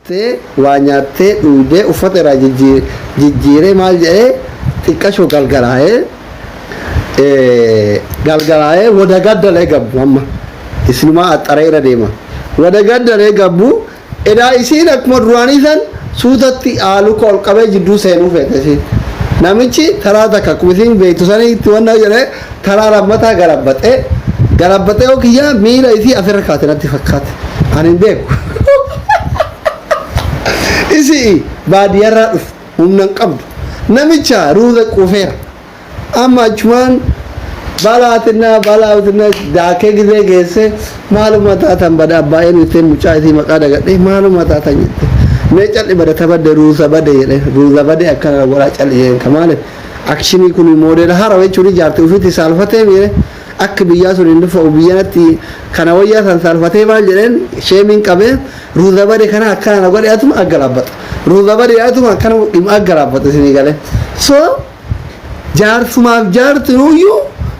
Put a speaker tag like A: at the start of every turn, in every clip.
A: te waanyaattee dhuudee uffata irraa jijjiiree maal jedhee xiqqashoo galgalaa'ee wada gaddalee gabbu amma isinumaa axxaree irra deema wada gaddalee gabbu edaa isiin akkuma duraanii san suutatti aaluka ol qabee jidduu seenuu feete isiin namichi taraa takka akkuma isiin beektu sanii itti wannaa jedhee taraa lammataa galabbaxee okiyyaa miila isii asirra kaate natti fakkaate ani hin beeku isi baadiyarraa dhufu humna hin qabdu namicha ruuza quufeera amma achumaan balaatina daakee gizee geesse maaluma taatan bada abbaa'een ittiin mucaa isii maqaa dagadhee maaluma taatan jette mee calli bada tabadde ruuza bade jedhe ruuza bade akkana godhaa calli jeen kamaale akshinii kun moodeela haaraa jechuun ijaarte ufitti saalfatee miire akka biyyaa sun hin dhufu biyyanatti kana wayyaa san saalfatee maal jedheen sheemiin qabee ruuza bade kana akkana godhe atuma aggalabbata ruuza bade atuma akkana dhimma aggalabbata isinii galee so jaarsumaaf jaartinuyyuu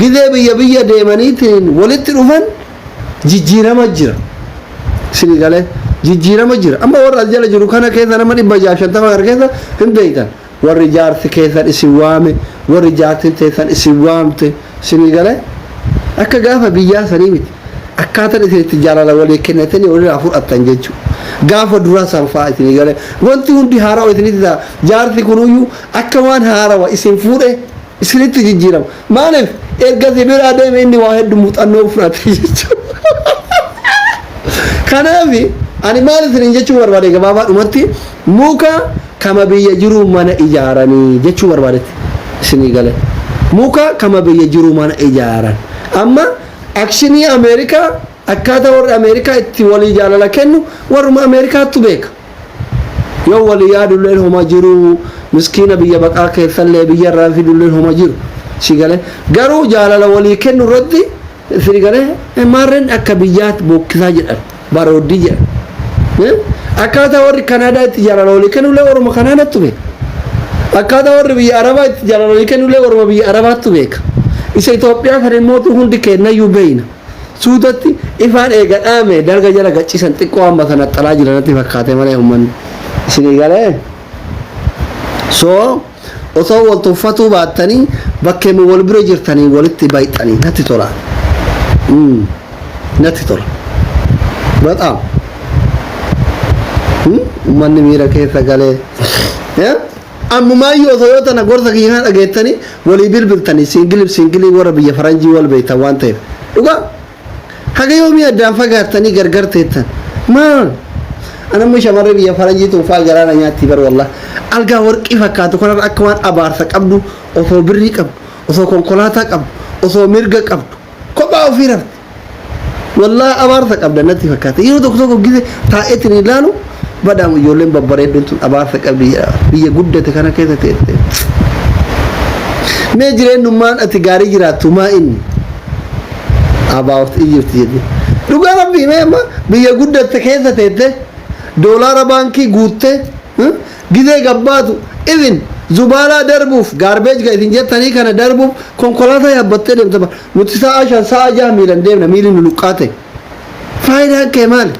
A: gizee biyya deemaniitiin walitti dhufan jijjiirama jira isinii galee jijjiirama jira amma warra as jala jiru kana keessa nama 150 keessa hin beektan warri jaarsi keessan isin waame warri jaartin teessan isin waamte isinii galee akka gaafa biyyaa sanii miti akkaataan isinitti jaalala walii kennatanii walirraa fudhattan jechuudha gaafa duraa san fa'aa isinii galee wanti hundi haarawaa isinitti ta'a jaarsi kunuyyuu akka waan haarawaa isin fuudhe isinitti jijjiirama maaliif erga sibiraa deeme inni waa hedduu muuxannoo fudhate jechuudha kanaaf ani maal isiniin jechuu barbaade gabaabaadhumatti muka kama biyya jiru mana ijaaranii jechuu barbaadetti isinii galee muka kama biyya jiru mana ijaaran amma akshinii Ameerikaa akkaataa warri Ameerikaa itti walii jaalala kennu warruma Ameerikaattu beeka yoo walii yaadulleen homa jiru miskiina biyya baqaa keessallee biyya irraa fidulleen homa jiru si galee garuu jaalala walii kennu irratti si galee maarreen akka biyyaatti bokkisaa jedhan barooddii jedhan akkaataa warri Kanaadaa itti jaalala walii kennullee warruma Kanaadaattu beeka akkaataa warri biyya Arabaa itti jaalala walii kennullee warruma biyya Arabaattu beeka isa Itoophiyaa kan mootu hundi kennayyuu beeyna suutatti ifaan eega dhaame darga jala gaccisan xiqqoo amma sana xalaa jiranatti fakkaate malee ummanni isinii galee so osoo wal tuffatuu baattanii bakkeemi wal bira jirtanii walitti bayxanii natti tola natti tola bataam ummanni miira keessa galee ammumayyuu osoo yoo tana gorsa kiyyaan dhageettanii walii bilbiltanii singilii warra biyya faranjii wal beektan waan ta'eef dhugaa haga yoomii addaan fagaattanii gargar teettan maal anammoo shamarree biyya faranjii tuufaa garaana nyaatti bar wallah algaa warqii fakkaatu kanarra akka waan abaarsa qabdu osoo birrii qabdu osoo konkolaataa qabdu osoo mirga qabdu kophaa ofii rafti wallah abaarsa qabda natti fakkaata yeroo tokko gise taa'eetiin ilaalu badam ijoolleen babbareedduun tun abaarsa qabdi biyya guddate kana keessa teette mee jireenyummaan ati gaarii jiraattu maa inni abaawut ijirti jedhe dhugaa rabbii mee amma biyya guddate keessa teette doolaara baankii guutte gizee gabbaatu even zubaalaa darbuuf gaarbeej ga isin jettanii kana darbuuf konkolaataa yaabbattee deemta nuti sa'a 5 sa'a 6 miilan deemna miilin luqqaate faayidaan kee maali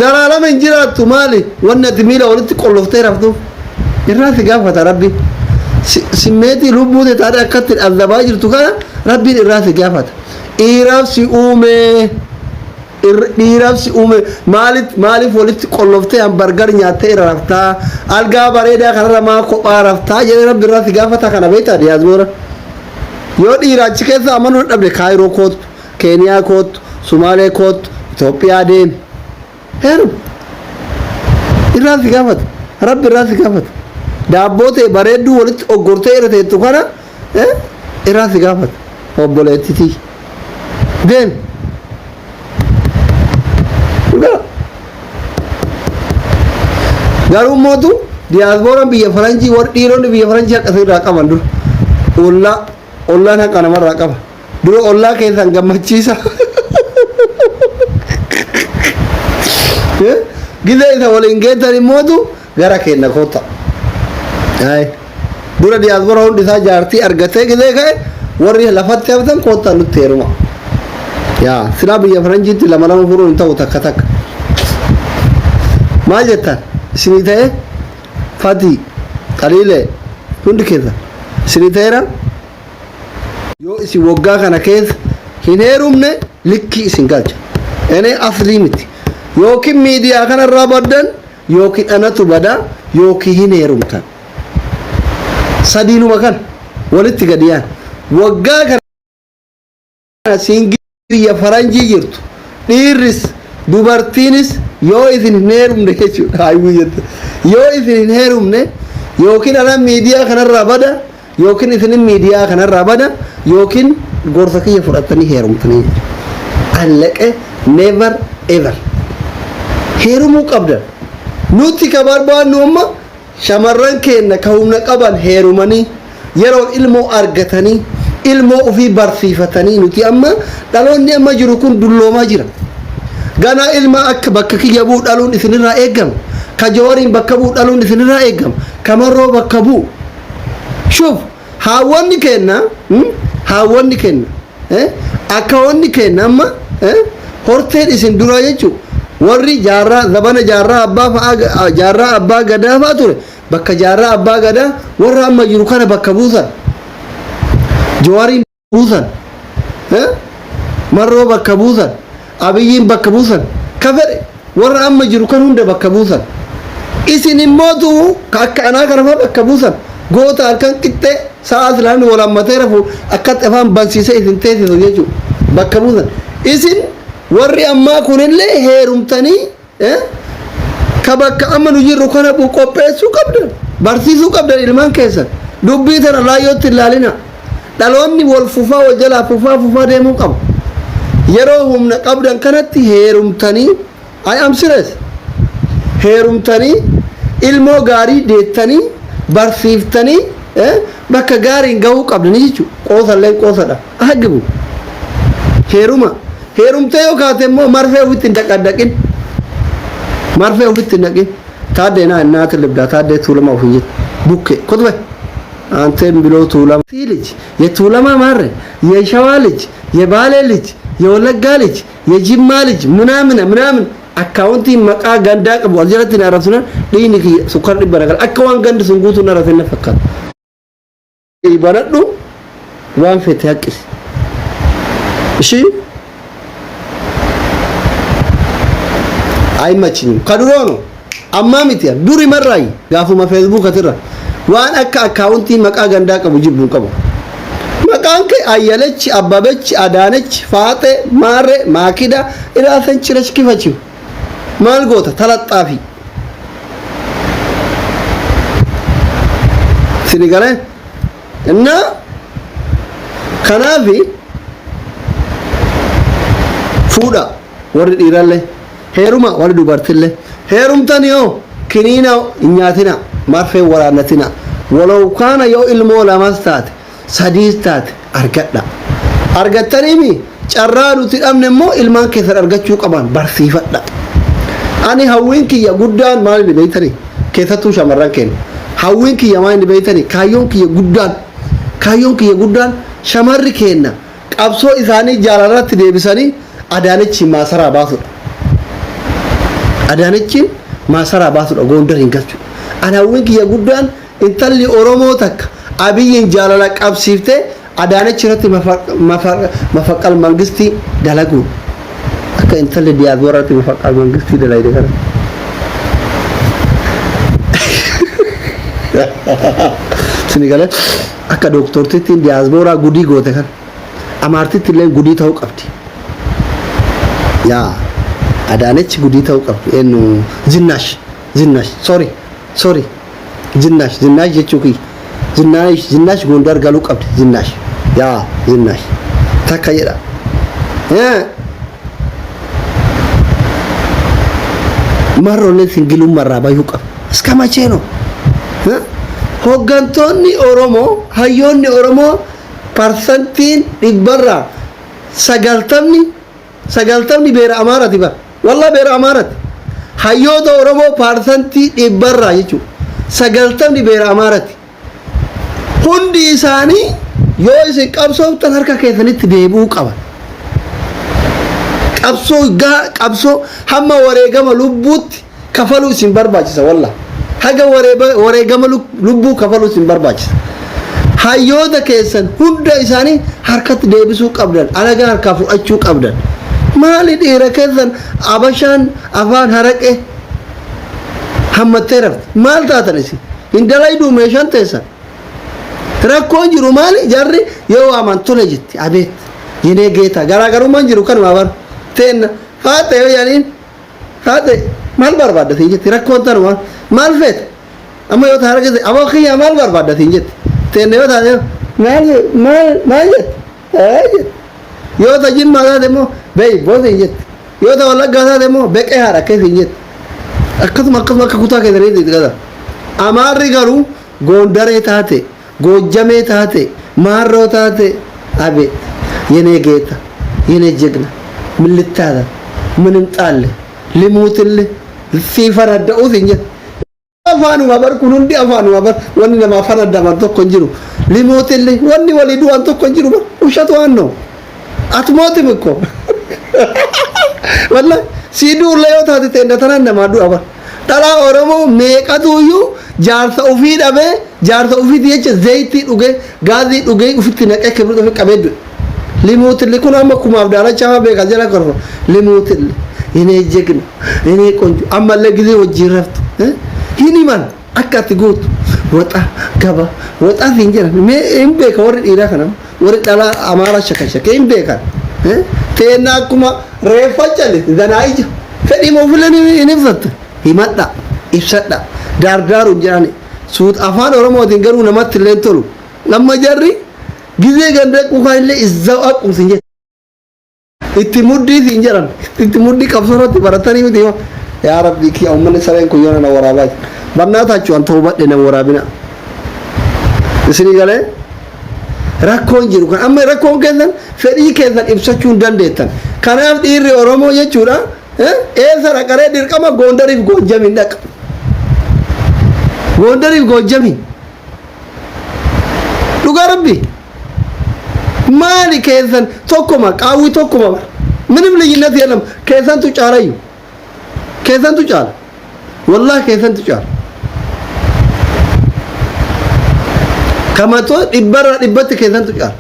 A: zalaalama hin jiraattu maali wanni ati miila walitti qolloftee raftuuf irraa si gaafata rabbi simmeetii lubbuute taate akkatti azabaa jirtu kana rabbiin irraa si gaafata dhiiraaf si uume maaliif walitti qolloftee hambargar nyaattee irra raftaa algaa bareedaa kanarra maa kophaa raftaa jedhee rabbi irraa si gaafata kana beektaa diyaasboora yoo dhiiraachi keessa amanuu dhabde kaayiroo kootu keeniyaa kootu sumaalee kootu Itoophiyaa deemi heeru irraa si gaafata rabbi irraa si gaafata daabboo ta'e bareedduu walitti oggortee irra teettu kana irraa si gaafata obboleettitii deemi garuu mootu diyaasbooraan biyya faranjii warri dhiironni biyya faranjii akkasii irraa qaban dura ollaan haqa namarraa qaba dura ollaa keessan gammachiisa gizee isa waliin geettanii mootu gara kenna koota dura diyaasboora hundi isaa jaartii argatee gizee ka'e warri lafatti haftan koota nutti heeruma yaa silaa biyya faranjiitti lama furuun hin ta'u takka maal jettan isinii ta'e Fati Qaliilee hundi keessa isinii ta'eera yoo isin waggaa kana keessa hin heerumne likkii isin galcha ene aslii miti yookiin miidiyaa kanarraa baddan yookiin anatu bada yookiin hin heerumtan sadiinuma kan walitti gadiyaan waggaa kana singiriya faranjii jirtu dhiirris dubartiinis yoo isin hin heerumne jechuudha hayyuu yoo isin hin heerumne yookiin anan miidiyaa kanarraa bada yookiin isin miidiyaa kanarraa bada yookiin gorsa kiyya fudhattanii heerumtanii allaqe never ever heerumuu qabdan nuti ka barbaannu amma shamarran keenya ka humna qaban heerumanii yeroo ilmoo argatanii ilmoo ofii barsiifatanii nuti amma dhaloonni amma jiru kun dulloomaa jira gana ilma akka bakka kiyya buu dhaluun isinirraa eegama ka jooriin bakka buu dhaluun isinirraa eegama kamarroo bakka buu shuf haawwanni kenna akka wanni kenna amma horteen isin dura jechuun warri jaarraa zabana jaarraa abbaa fa'aa jaarraa abbaa gadaa fa'aa ture bakka jaarraa abbaa gadaa warra amma jiru kana bakka buusan jooriin buusan marroo bakka buusan abiyyiin bakka buusan ka fedhe warra amma jiru kan hunda bakka buusan isin immootu akka anaa kana fa'aa bakka buusan goota halkan qixxee sa'a islaamni walammatee rafu akkatti afaan bansiisee isin teessisu jechuudha bakka buusan isin warri ammaa kunillee heerumtanii ka bakka amma nu jirru kana qopheessuu qabdan barsiisuu qabdan ilmaan keessan dubbii tana laayyootti ilaalina dhaloonni wal fufaa wal jalaa fufaa deemuu qabu yeroo humna qabdan kanatti heerumtanii I am serious heerumtanii ilmoo gaarii deettanii barsiiftanii bakka gaariin gahuu qabdanii jechuudha qoosallee qoosadha hagibu heerumtee yoo kaate immoo marfee ofitti hin dhaqin marfee ofitti hin dhaqin taaddee naa እናት ልብዳ ታዴ ቱለማ ኦፊት ቡኬ ኮትበ አንተም ብሎ ቱለማ ልጅ የቱለማ ማረ የሸዋ ልጅ የባሌ ልጅ የወለጋ ልጅ የጅማ ልጅ ምናምን አካውንቲ መቃ ገንዳ ቀቡ አልጀረት ናራሱና ዲኒክ ሱከር ይበረጋል አካዋን ገንድ ስንጉቱ ናራሰነ ፈካል ይበረዱ ዋን ፈት ያቅስ እሺ አይመችኝም ከድሮ ነው አማሚት ያ ዱሪ መራይ ጋፉማ ፌስቡክ አትራ ዋን አካውንቲ መቃ ገንዳ ቀቡ ጅቡን ቀቡ መቃንከ አየለች አባበች አዳነች ፋጤ ማሬ ማኪዳ ኢራሰን ጭለች kifachiu maal goota talaxxaafi sinigale inna kanaafi fuudha warri dhiiralle heeruma warri dubartille heerumtaniyo kiniina nyaatina marfee waraanatina walaw kaana yoo ilmoo lamas taate sadiis taate argattaniimi carraa nuti dhabne immoo ilmaan keessan argachuu qaban barsiifadha ani hawwiin kiyya guddaan maal ni beeytani keessattuu shamarran keenya hawwiin kiyya maal ni beeytani kaayyoon kiyya guddaan shamarri keenya qabsoo isaanii jaalalatti deebisanii adaanichi maasaraa baasudha gondar hin galchu ani hawwiin kiyya guddaan intalli oromoo takka abiyyiin jaalala qabsiifte adaanichi irratti mafaqal mangisti dalagu akka intalli diyaasporaatti mafaqal mangisti dalayde kana sinigale akka doktortitti diyaasporaa gudii goote kan amartitti illee gudii ta'uu qabdi yaa adaanichi gudii ta'uu qabdi enu zinnash sorry zinnash jechuu kiyya zinnash gondar galuu qabdi zinnash takka jedha marrolee singiluu marraa bayuu qaba iska macheeno hoggantoonni oromoo hayyoonni oromoo parsantiin dhibbarraa sagaltamni beera amaarati bara wallaa beera amaarati hayyoota oromoo parsantii dhibbarraa jechuudha sagaltamni beera amaarati hundi isaanii yoo isin qabsooftan harka keessanitti deebi'uu qaban qabsoo hamma wareegama lubbuutti kafalu isin barbaachisa wallah haga wareegama lubbuu kafalu isin barbaachisa hayyoota keessan hunda isaanii harkatti deebisuu qabdan alagaa harkaa fudhachuu qabdan maali dhiira keessan abashaan afaan haraqe hammattee rafte maal taatan isin hin dalayduu meeshaan teessan rakkoon jiru maali jarri yoo amantole jetti abeet jinee geeta garaagarummaan jiru kanuma bar teenna haate yoo yaaniin haate maal barbaaddatiin jetti rakkoon tanuma maal feeta amma yoo taara gese aboo kiyyaa maal barbaaddatiin jetti teenna yoo taate maal jetti yoo ta jimmaa taate immoo beey bootiin jetti yoo ta wallaggaa taate immoo beqee haadha keessiin jetti akkasuma akka kutaa keessanii gada amaarri garuu goondaree taate ጎጀሜ ታቴ ማሮ ታቴ አቤት የኔ ጌታ የኔ ጀግና ምን ልታለ ምንም ጣለ ልሙትልህ ሲፈረደውት እንጂ አፋኑ ማበር ኩኑ እንዲ አፋኑ ማበር ወኒ ለማፈረዳ ማርቶ ኮንጅሩ ልሙትልህ ወኒ ወሊዱ አንቶ ኮንጅሩ ውሸት ዋን ነው አትሞትም እኮ ወላሂ ሲዱ ለዮታ ተተ እንደተናነ ማዱ አባ ጠላ ኦሮሞ ሜቀቱዩ jaarsa ufii dhabe jaarsa ufii jecha zayitii dhuge gaazii dhuge ufitti naqee kibrit ofii qabeeddu limuutilli kun amma kumaaf daalacha beeka jala korfo limuutilli inni jegna inni qonju ammallee gizee wajjin raftu hiniman akka ati gootu waxa gaba waxa hin jiran mee hin beeka warri dhiiraa kana warri dhalaa amaara shakashake hin beekan teenna akkuma reeffa calite danaa ija fedhii moofileen hin ibsatte himadha ibsadha daardaru jirani suut afaan oromootiin garuu namatti illee tolu lamma jarri gizee ganda quuqaalee izzaw aqumsin jedhe itti muddii siin jedhan itti muddii qabsoorratti baratanii miti yaa rabbi kiyya uummanni sareen kun yoona na waraabaa barnaataachuu an ta'uu badhe na waraabina isinii galee rakkoon jiru kan amma rakkoon keessan fedhii keessan ibsachuu hin dandeettan kanaaf dhiirri oromoo jechuudha eessa dhaqaree dirqama goondariif goojjamiin dhaqa ጎንደሪፍ ጎጀሚ ዱጋ ረቢ ማሊ ከዘን ቶኮማ ቃዊ ቶኮማ ምንም ልዩነት የለም ከዘን ጫራዩ ከዘን ጫራ والله ከዘን ጫራ ከመቶ ዲበራ ዲበት ከዘን ጫራ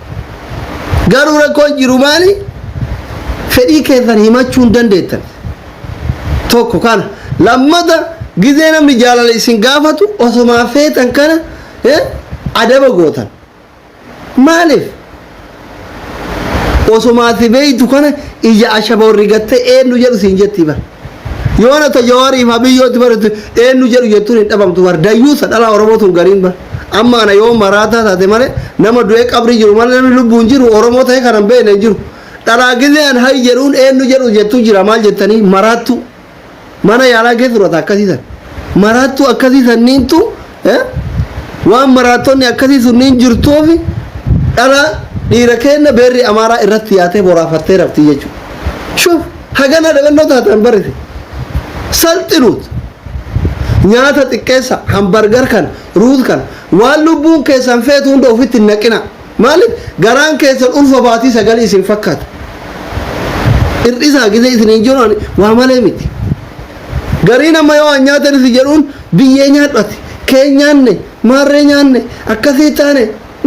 A: ጋሩ ረኮን ጅሩ ማሊ ፈዲ ከዘን ሂማቹን ደንደተን ቶኮ ካን ለማዳ ጊዜ namni jaalala isin gaafatu osoma feetan kana adaba gootan maaliif osoma sibeytu kana ija ashaba rigatte eenyu jedhu sin jetti bar yoona ta jawari mabiyyooti baratu eenyu jedhu jettu hin dhabamtu bar dayyuusa dhala oromootu gariin bar amma ana yoo maraata taate male nama du'ee qabri jiru male namni lubbuun jiru oromoo ta'e kanan beene jiru dhala gizeen hay jedhuun eenyu jedhu jettu jira maal jettanii maraattu mana yaalaa geessurata akkasiisan maraattu akkasiisan niintu waan maraatonni akkasii sunniin jirtuufi dhala dhiira kenna beerri amaaraa irratti yaatee boraafattee rafti jechuudha shuf hagana dhabannoo taatan barite salxinuut nyaata xiqqeessa hambargar kan ruut kan waan lubbuun keessan feetu hunda ofitti hin naqina maaliif garaan keessan ulfa baatii sagalii isin fakkaata ir'isaa gisee isin hin jiran waa malee miti garii nama yoo nyaatan isi jedhuun biyyee nyaadhati kee nyaanne maarree nyaanne akkasii taane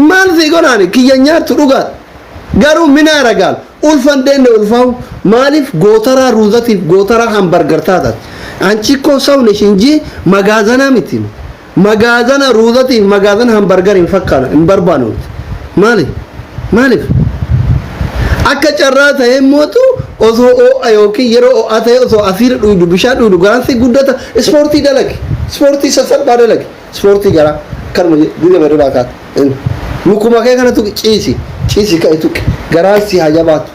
A: maal si godhaani kiyya nyaattu dhugaat garuu minaa ragaal ulfan deenne ulfaawu maaliif gootaraa ruuzatiif gootaraa hambargar taatat anchi ko sawne shinji magaazana miti magaazana ruuzatiif magaazana hambargar hin fakkaana hin barbaanu maaliif akka carraa ta'e mootu osoo oo'a yookiin yeroo oo'a ta'e osoo asiir dhuudu bishaan dhuudu garansi guddata ispoortii dalage ispoortii sassalphaa dalage ispoortii garaa kanuma gide bareedaa kaata lukuma kee kanatu ciisi ka'e tuqe garaasi haa jabaatu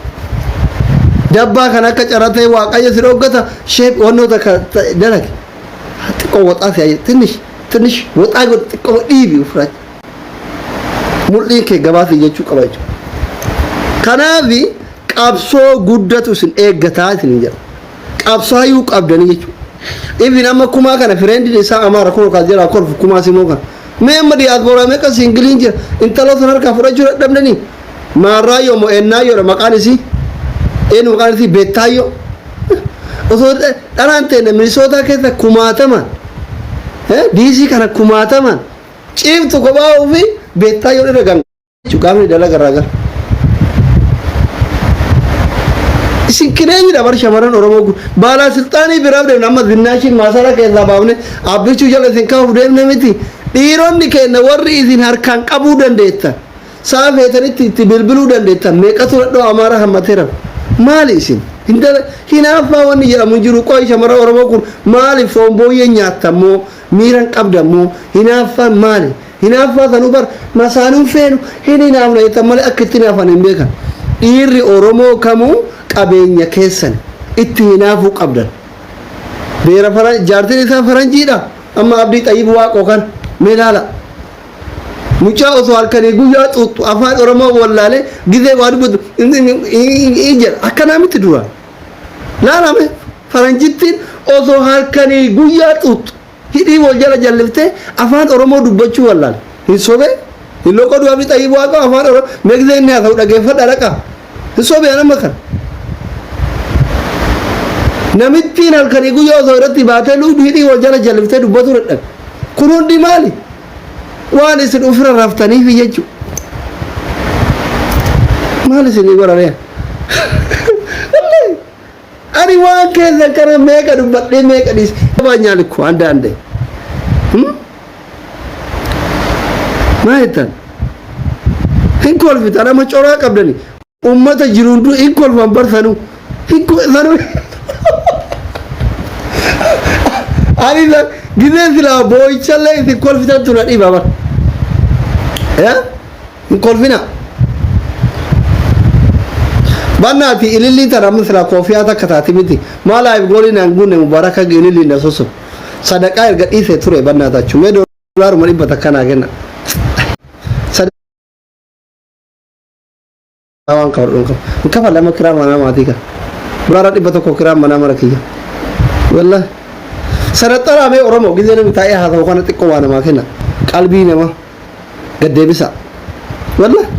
A: dabbaa kan akka carraa ta'e waaqayyo si dhoggata sheep wannoota dalage xiqqoo waxaa si tinish waxaa godhe xiqqoo dhiibi ufraach mul'iin kee gabaasi jechuu qaba jechuudha kanaafi qabsoo guddatu isin eeggataa isin jedha qabsoo hayyuu qabdanii jechuudha ibin amma kumaa kana fireendiin isaa amaara kun kaas jala korfu kumaa simoo kana mee amma diyaasbooraa meeqa singiliin jira intaloota harkaa fudhachuu dadhabdanii maarraayyo moo ennaayyodha maqaan isii beettaayyoo osoo dhanaan ta'e minisootaa keessa kumaataman diisii kana kumaataman ciiftu kophaa ofii beektaa yoo dhira gan qaamni dalaga garaagar isin kireenya dabar shamarran oromoo kun baalaa silxaanii biraaf deemne amma zinnaashiin maasara keessaa baafne abbichuu jala isin kaa'uuf deemne miti dhiironni keenya warri isin harkaan qabuu dandeettan saa feetanitti itti bilbiluu dandeettan meeqatu dhadhoo amaara hammateera maali isin hinaaffaa wanni jedhamu jiru qo'i shamara oromoo kun maali foon booyyee nyaattammoo miiran qabdammoo hinaaffaan maali hinaaffaa sanuu bar masaanuun feenu hin hinaafna jettan malee akka itti hinaafan hin beekan dhiirri oromoo kamuu qabeenya keessan itti hinaafuu qabdan beera jaartiin isaa faranjiidha amma abdii xayyib waaqoo kan meelaala mucaa osoo halkanii guyyaa xuuxxu afaan oromoo wallaalee gizee waa dubbatu jedha akkanaa miti dura laalame faranjittiin osoo halkanii guyyaa xuuxxu hidhii wal jala jalliftee afaan oromoo dubbachuu wallaale hin sobee hin loqoduu abdii xayyib waaqoo afaan oromoo meegzee inni haa ta'u dhageeffadha dhaqa hin sobee nama kana namittiin halkanii guyyaa osoo irratti baatee luudhu hidhii wal jala jalliftee dubbatu dadhabe kun hundi maali waan isin ofirra raftaniif jechuudha maal isinii godhanee ani waan keessa kana meeqa dubbadhee meeqa dhiise baanyaalikku anda ande maal jettan hin kolfitan ama coraa qabdani ummata jiruundu hin kolfan barsanuu hin kolfanuu ani la gizee silaa boo'ichallee isin kolfitan tuna dhiiba bar hin kolfina bannaati ilillii tana misla koofiyaa takka taati miti maalaayif gooliin hanguunne mubaraka ilillii na soso sadaqaa erga dhiisee ture bannaatachu mee doolaaruma dhibba takka naa kenna waan kabadhuun qaba hin kafa lama kiraa manaa maatii kan biraara dhibba tokko kiraa manaa mara kiyya wallahi sanaxxaraamee oromoo gizee namni taa'ee haa ta'u kana xiqqoo waa namaa kenna qalbii namaa gaddeebisa wallahi